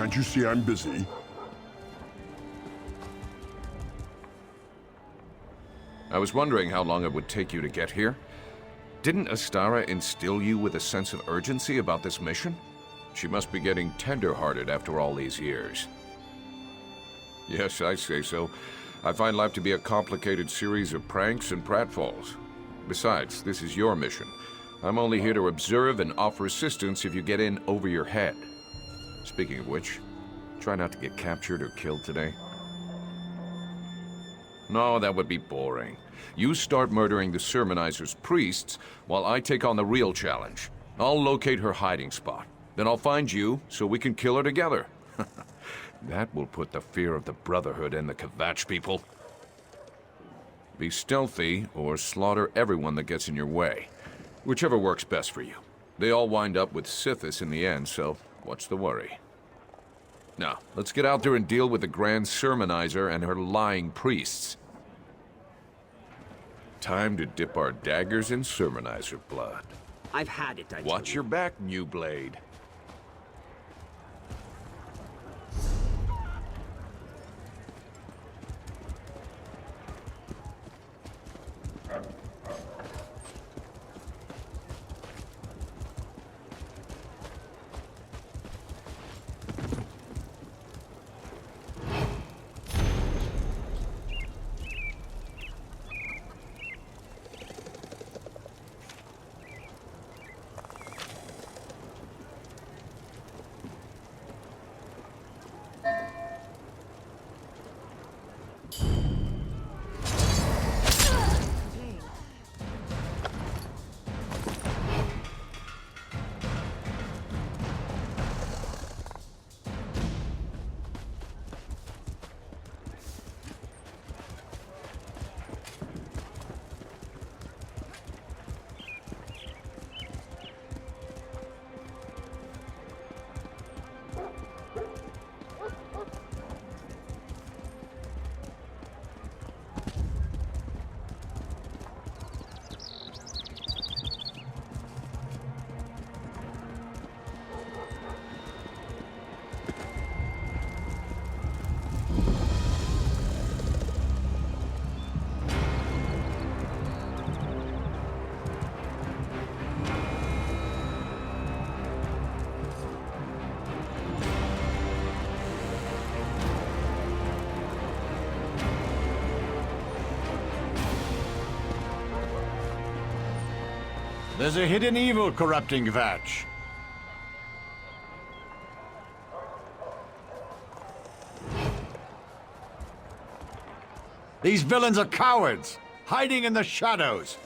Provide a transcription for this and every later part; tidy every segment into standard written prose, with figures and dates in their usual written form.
Can't you see I'm busy? I was wondering how long it would take you to get here. Didn't Astara instill you with a sense of urgency about this mission? She must be getting tender-hearted after all these years. Yes, I say so. I find life to be a complicated series of pranks and pratfalls. Besides, this is your mission. I'm only here to observe and offer assistance if you get in over your head. Speaking of which, try not to get captured or killed today. No, that would be boring. You start murdering the sermonizer's priests while I take on the real challenge. I'll locate her hiding spot. Then I'll find you so we can kill her together. That will put the fear of the Brotherhood in the Kvatch people. Be stealthy or slaughter everyone that gets in your way. Whichever works best for you. They all wind up with Sithis in the end, so what's the worry? Now, let's get out there and deal with the Grand Sermonizer and her lying priests. Time to dip our daggers in Sermonizer blood. I've had it, I tell Watch you. your back, New Blade. There's a hidden evil corrupting Kvatch. These villains are cowards, hiding in the shadows.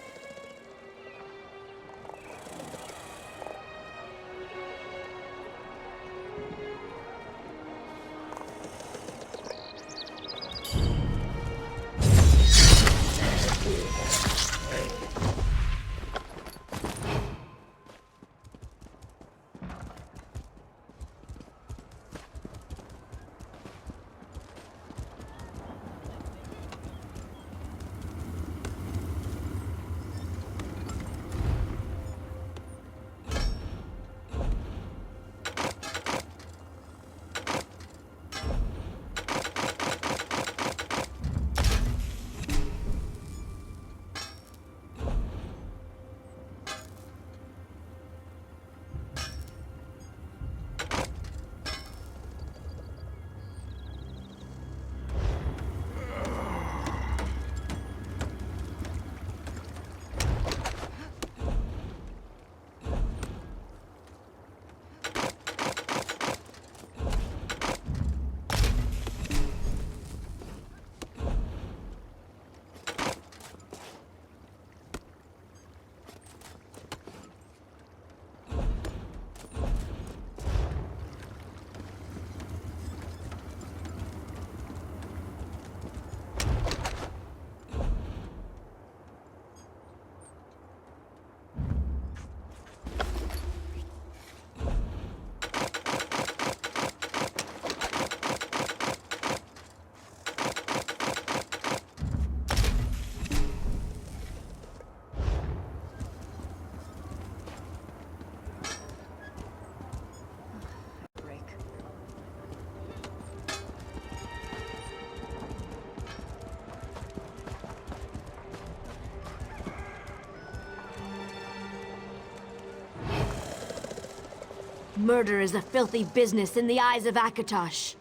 Murder is a filthy business in the eyes of Akatosh.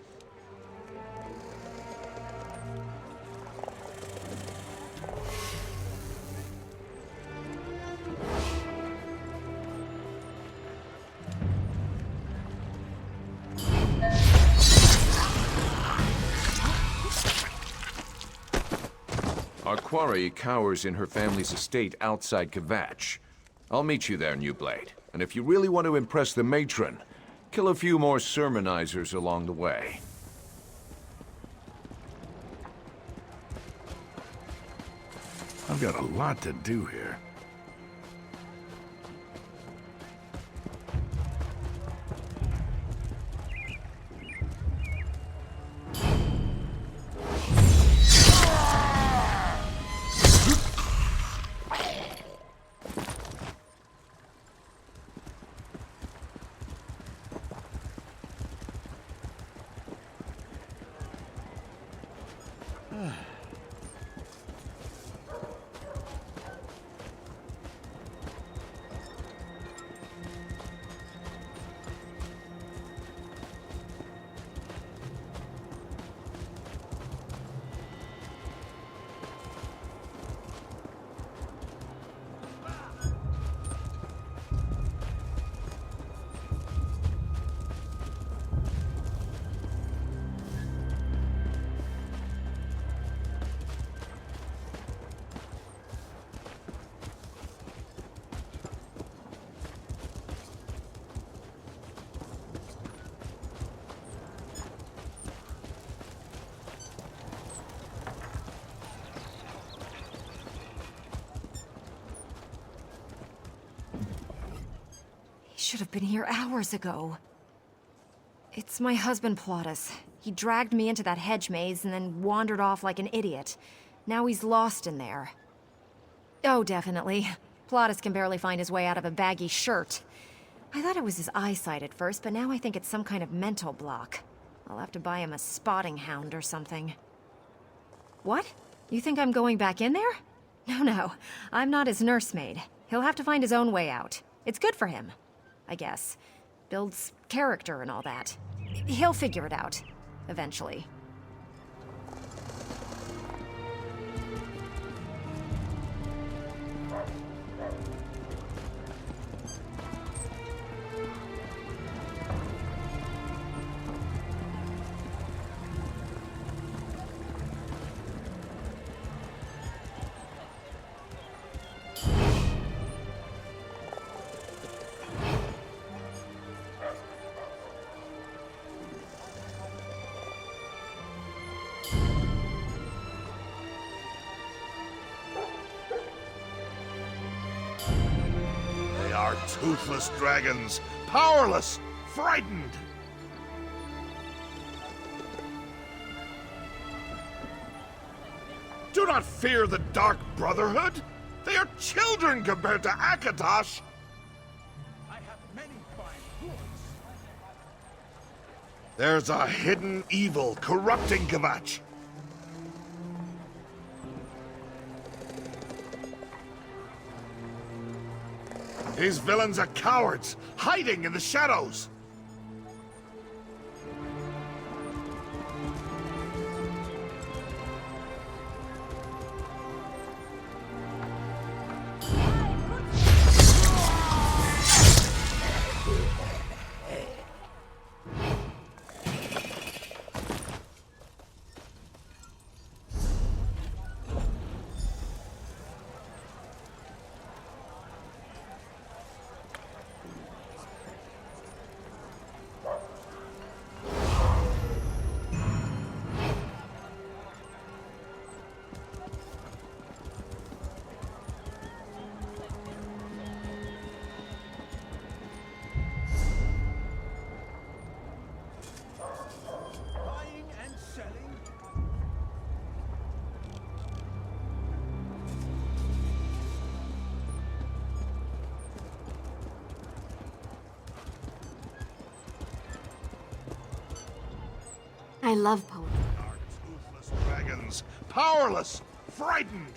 Our quarry cowers in her family's estate outside Kvatch. I'll meet you there, New Blade. And if you really want to impress the matron, kill a few more sermonizers along the way. I've got a lot to do here. Should have been here hours ago. It's my husband, Plautus. He dragged me into that hedge maze and then wandered off like an idiot. Now he's lost in there. Oh, definitely. Plautus can barely find his way out of a baggy shirt. I thought it was his eyesight at first, but now I think it's some kind of mental block. I'll have to buy him a spotting hound or something. What? You think I'm going back in there? No. I'm not his nursemaid. He'll have to find his own way out. It's good for him, I guess. Builds character and all that. He'll figure it out, eventually. They are toothless dragons, powerless, frightened. Do not fear the Dark Brotherhood. They are children compared to Akatosh. I have many fine hoods. There's a hidden evil corrupting Kvatch. These villains are cowards, hiding in the shadows. I love poetry. Are toothless dragons, powerless, frightened.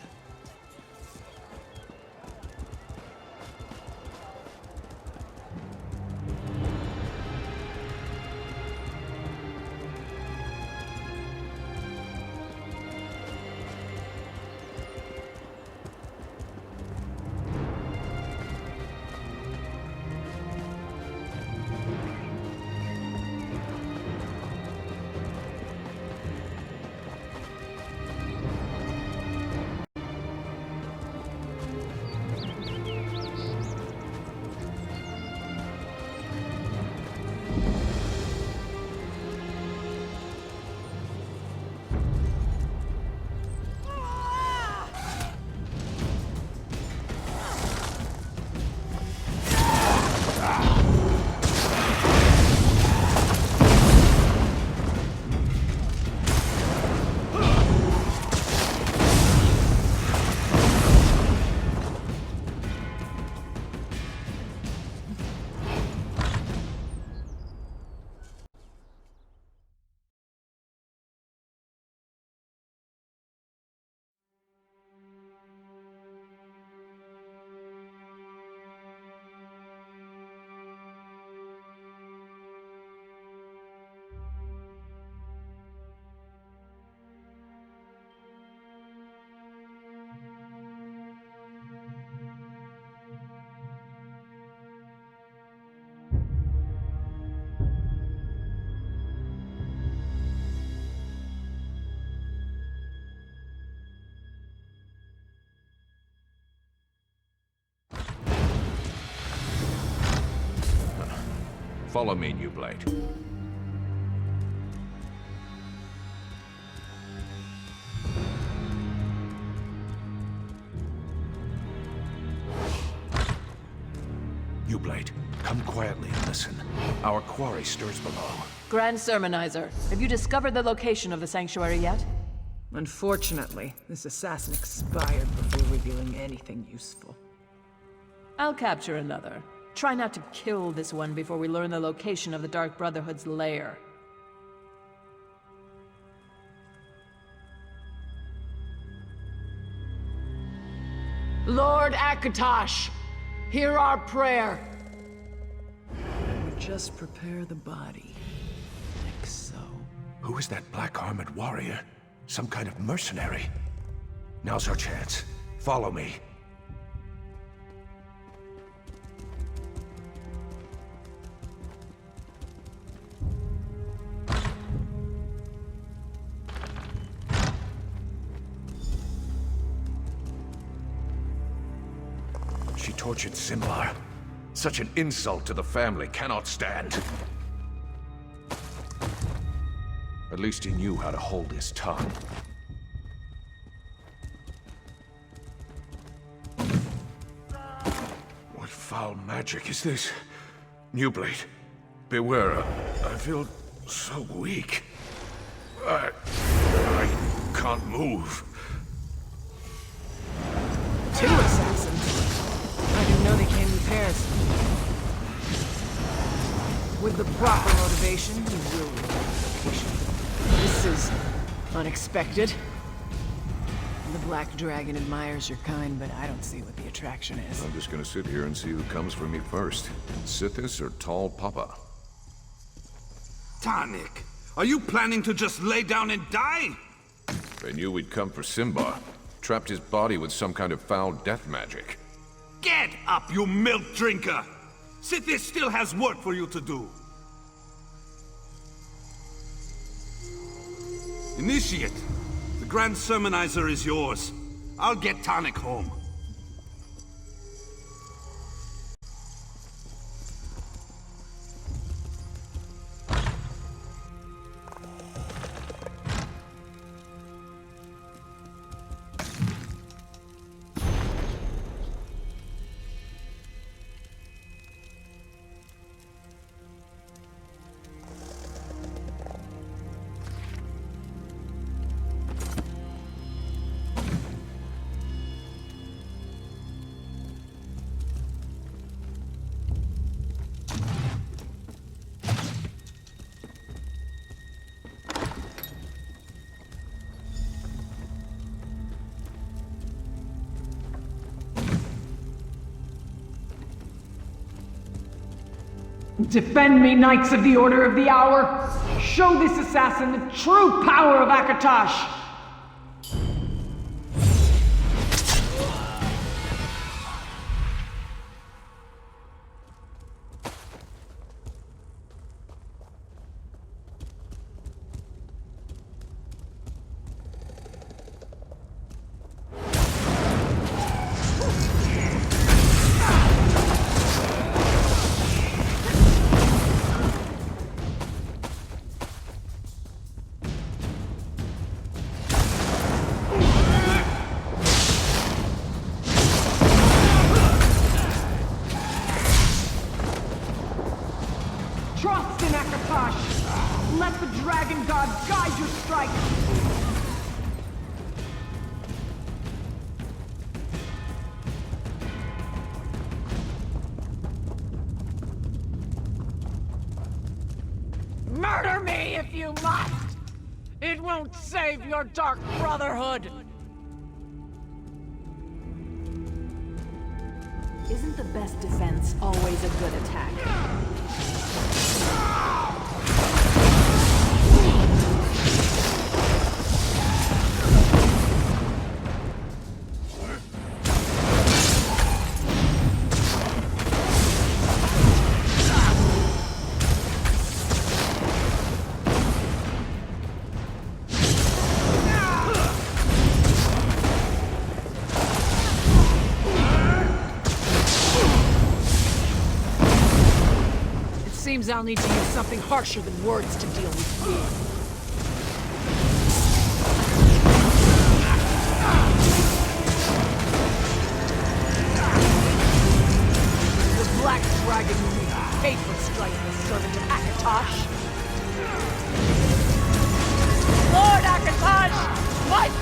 Follow me, New Blade. New Blade, come quietly and listen. Our quarry stirs below. Grand Sermonizer, have you discovered the location of the sanctuary yet? Unfortunately, this assassin expired before revealing anything useful. I'll capture another. Try not to kill this one before we learn the location of the Dark Brotherhood's lair. Lord Akatosh, hear our prayer. Just prepare the body, like so. Who is that black-armored warrior? Some kind of mercenary? Now's our chance. Follow me. She tortured Simbar. Such an insult to the family cannot stand. At least he knew how to hold his tongue. What foul magic is this? New Blade, beware. I feel so weak. I can't move. 2 assassins? I didn't know they came in pairs. With the proper motivation, you will reveal the location. This is unexpected. The Black Dragon admires your kind, but I don't see what the attraction is. I'm just gonna sit here and see who comes for me first. Sithis or Tall Papa? Tanik, are you planning to just lay down and die? They knew we'd come for Simbar. Trapped his body with some kind of foul death magic. Get up, you milk drinker! Sithis still has work for you to do. Initiate, the Grand Sermonizer is yours. I'll get Tanik home. Defend me, Knights of the Order of the Hour! Show this assassin the true power of Akatosh! Trust in Akatosh! Let the Dragon God guide your strike! Murder me if you must! It won't save your Dark Brotherhood! Isn't the best defense always a good attack? Seems I'll need to use something harsher than words to deal with you. The Black Dragon will make you pay for striking a servant of Akatosh. Lord Akatosh! What?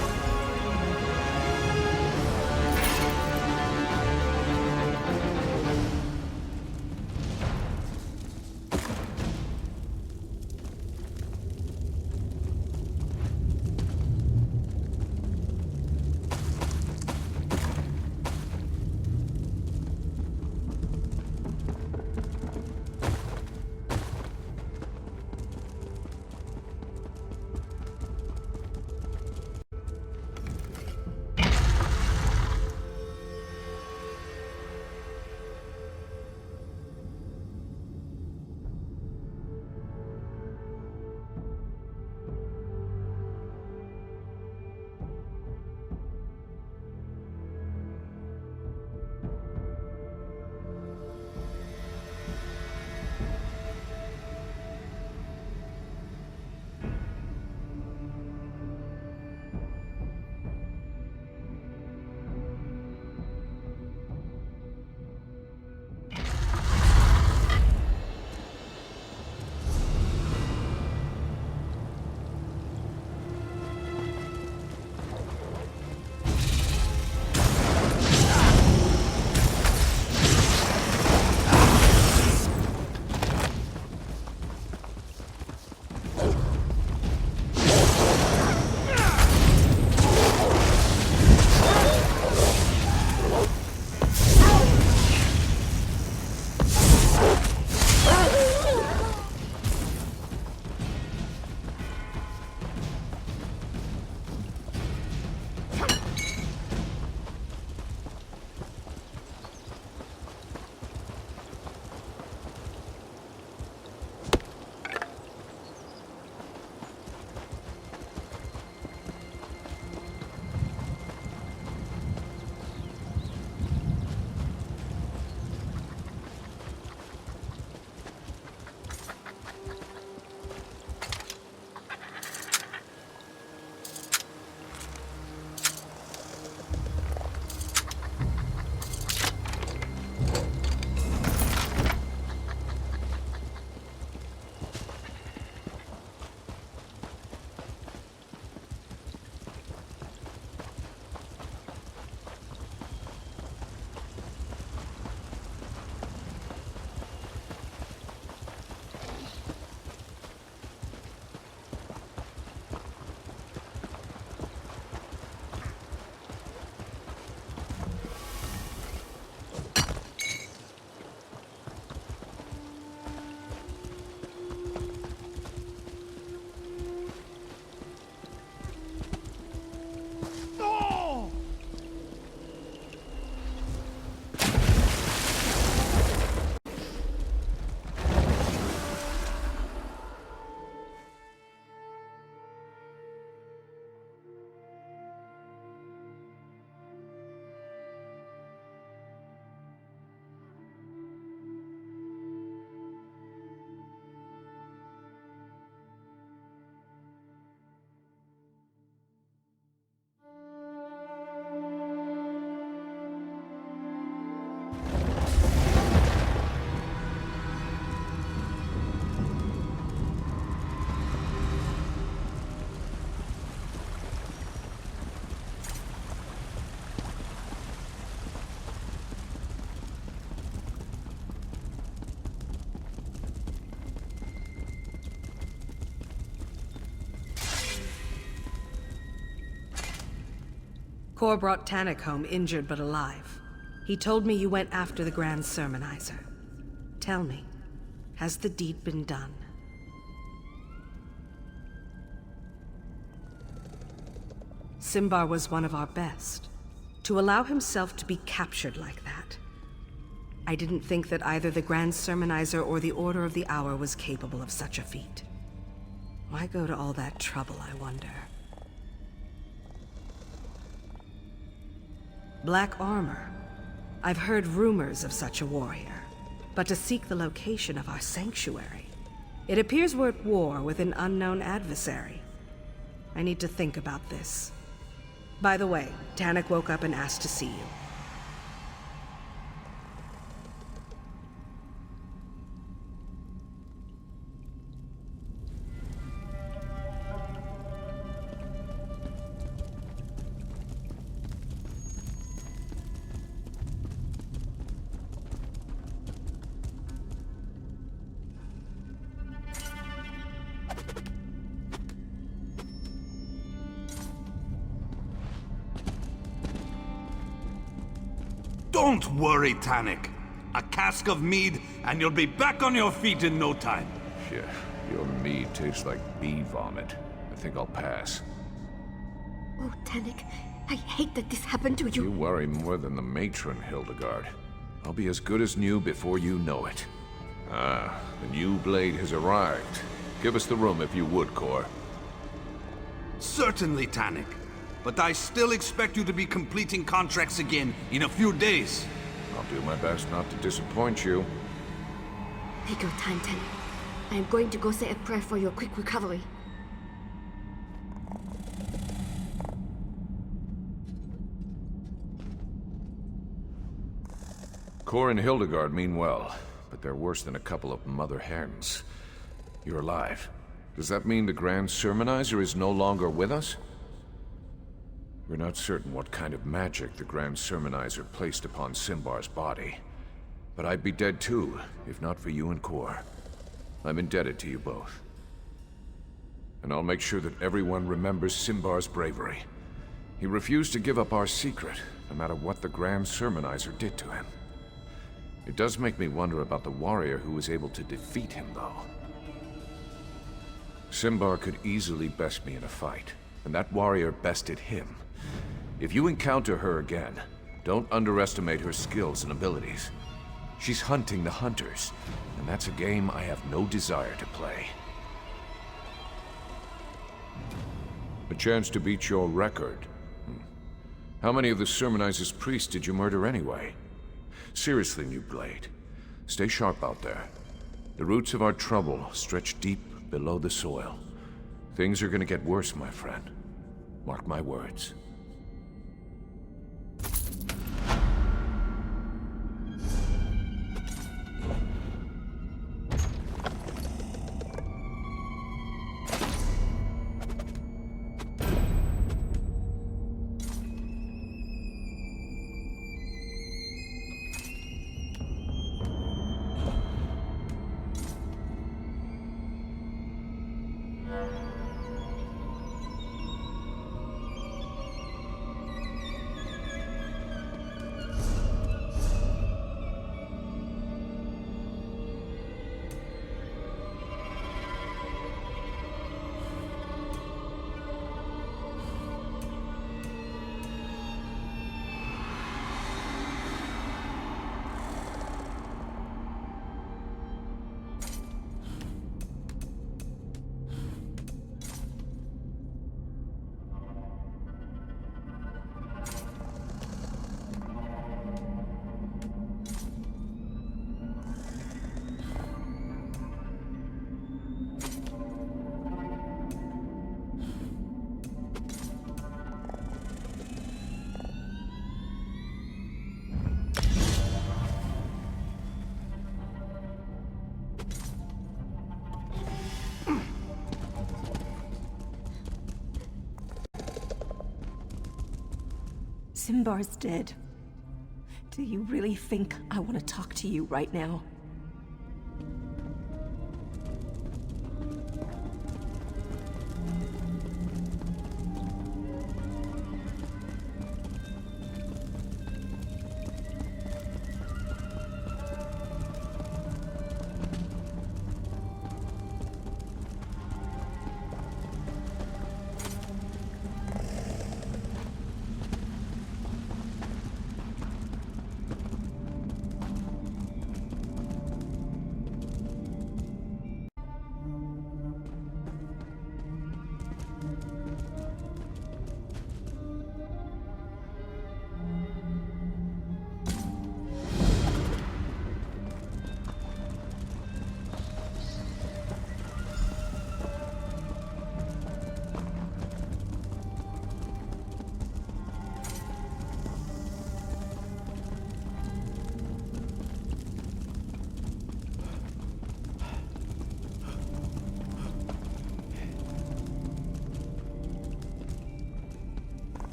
Kor brought Tannik home injured but alive. He told me you went after the Grand Sermonizer. Tell me, has the deed been done? Simbar was one of our best. To allow himself to be captured like that. I didn't think that either the Grand Sermonizer or the Order of the Hour was capable of such a feat. Why go to all that trouble, I wonder? Black armor. I've heard rumors of such a warrior. but to seek the location of our sanctuary. It appears we're at war with an unknown adversary. I need to think about this. By the way, Tannic woke up and asked to see you. Don't worry, Tannic. A cask of mead, and you'll be back on your feet in no time. Yeah, your mead tastes like bee vomit. I think I'll pass. Oh, Tannic, I hate that this happened to you. You worry more than the matron, Hildegard. I'll be as good as new before you know it. Ah, the new blade has arrived. Give us the room if you would, Cor. Certainly, Tannic. But I still expect you to be completing contracts again in a few days. I'll do my best not to disappoint you. Take your time, Tannic. I am going to go say a prayer for your quick recovery. Cor and Hildegard mean well, but they're worse than a couple of mother hens. You're alive. Does that mean the Grand Sermonizer is no longer with us? We're not certain what kind of magic the Grand Sermonizer placed upon Simbar's body. But I'd be dead too, if not for you and Cor. I'm indebted to you both. And I'll make sure that everyone remembers Simbar's bravery. He refused to give up our secret, no matter what the Grand Sermonizer did to him. It does make me wonder about the warrior who was able to defeat him, though. Simbar could easily best me in a fight, and that warrior bested him. If you encounter her again, don't underestimate her skills and abilities. She's hunting the hunters, and that's a game I have no desire to play. A chance to beat your record. How many of the Sermonizer's priests did you murder anyway? Seriously, New Blade, stay sharp out there. The roots of our trouble stretch deep below the soil. Things are gonna get worse, my friend. Mark my words. Simbar's dead. Do you really think I want to talk to you right now?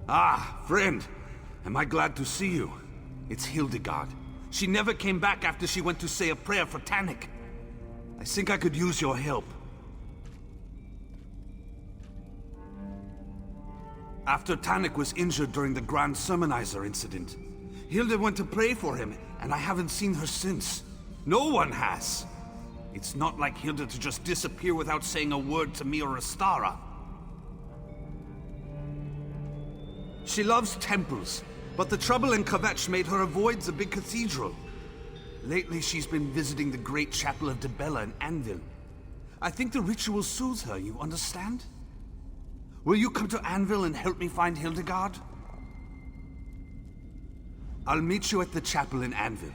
Ah, friend. Am I glad to see you? It's Hildegard. She never came back after she went to say a prayer for Tannic. I think I could use your help. After Tannic was injured during the Grand Sermonizer incident, Hilda went to pray for him, and I haven't seen her since. No one has. It's not like Hilda to just disappear without saying a word to me or Astara. She loves temples, but the trouble in Kvetch made her avoid the big cathedral. Lately, she's been visiting the great chapel of Dibella in Anvil. I think the ritual soothes her, you understand? Will you come to Anvil and help me find Hildegard? I'll meet you at the chapel in Anvil.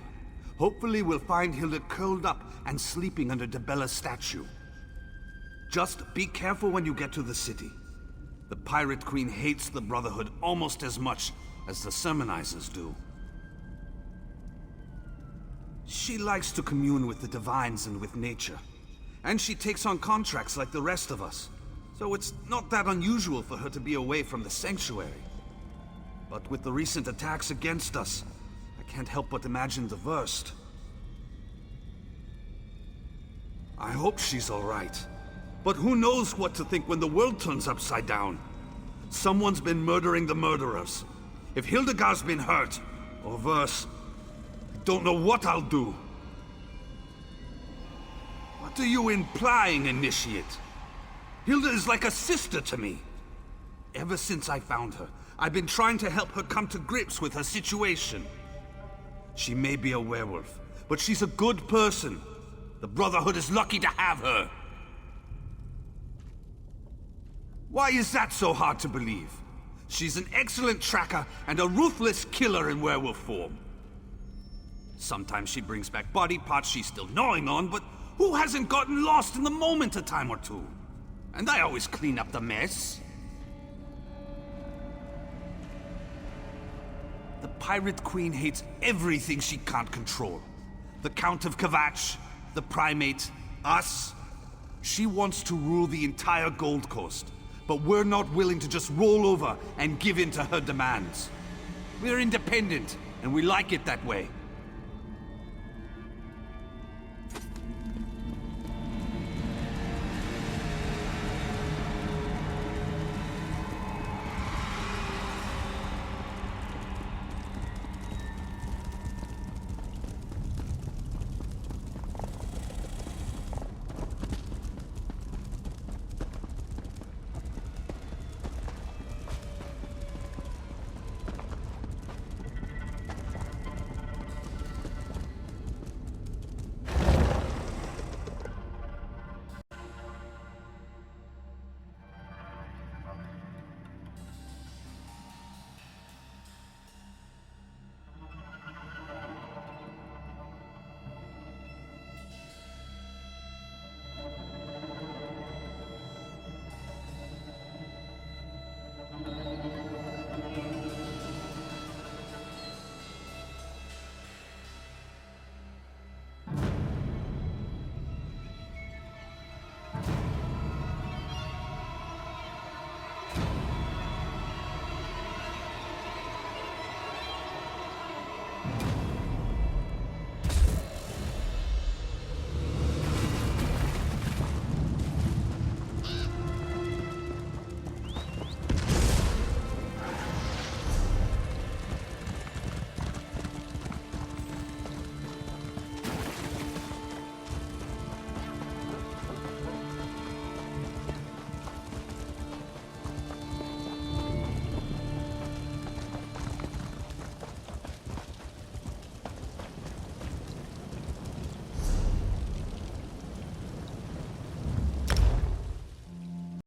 Hopefully we'll find Hilda curled up and sleeping under Dibella's statue. Just be careful when you get to the city. The Pirate Queen hates the Brotherhood almost as much as the Sermonizers do. She likes to commune with the Divines and with nature. And she takes on contracts like the rest of us. So it's not that unusual for her to be away from the Sanctuary. But with the recent attacks against us, I can't help but imagine the worst. I hope she's all right. But who knows what to think when the world turns upside down? Someone's been murdering the murderers. If Hildegard's been hurt, or worse, I don't know what I'll do. What are you implying, Initiate? Hilda is like a sister to me. Ever since I found her, I've been trying to help her come to grips with her situation. She may be a werewolf, but she's a good person. The Brotherhood is lucky to have her. Why is that so hard to believe? She's an excellent tracker and a ruthless killer in werewolf form. Sometimes she brings back body parts she's still gnawing on, but who hasn't gotten lost in the moment a time or two? And I always clean up the mess. The Pirate Queen hates everything she can't control. The Count of Kvetch, the Primate, us. She wants to rule the entire Gold Coast, but we're not willing to just roll over and give in to her demands. We're independent, and we like it that way.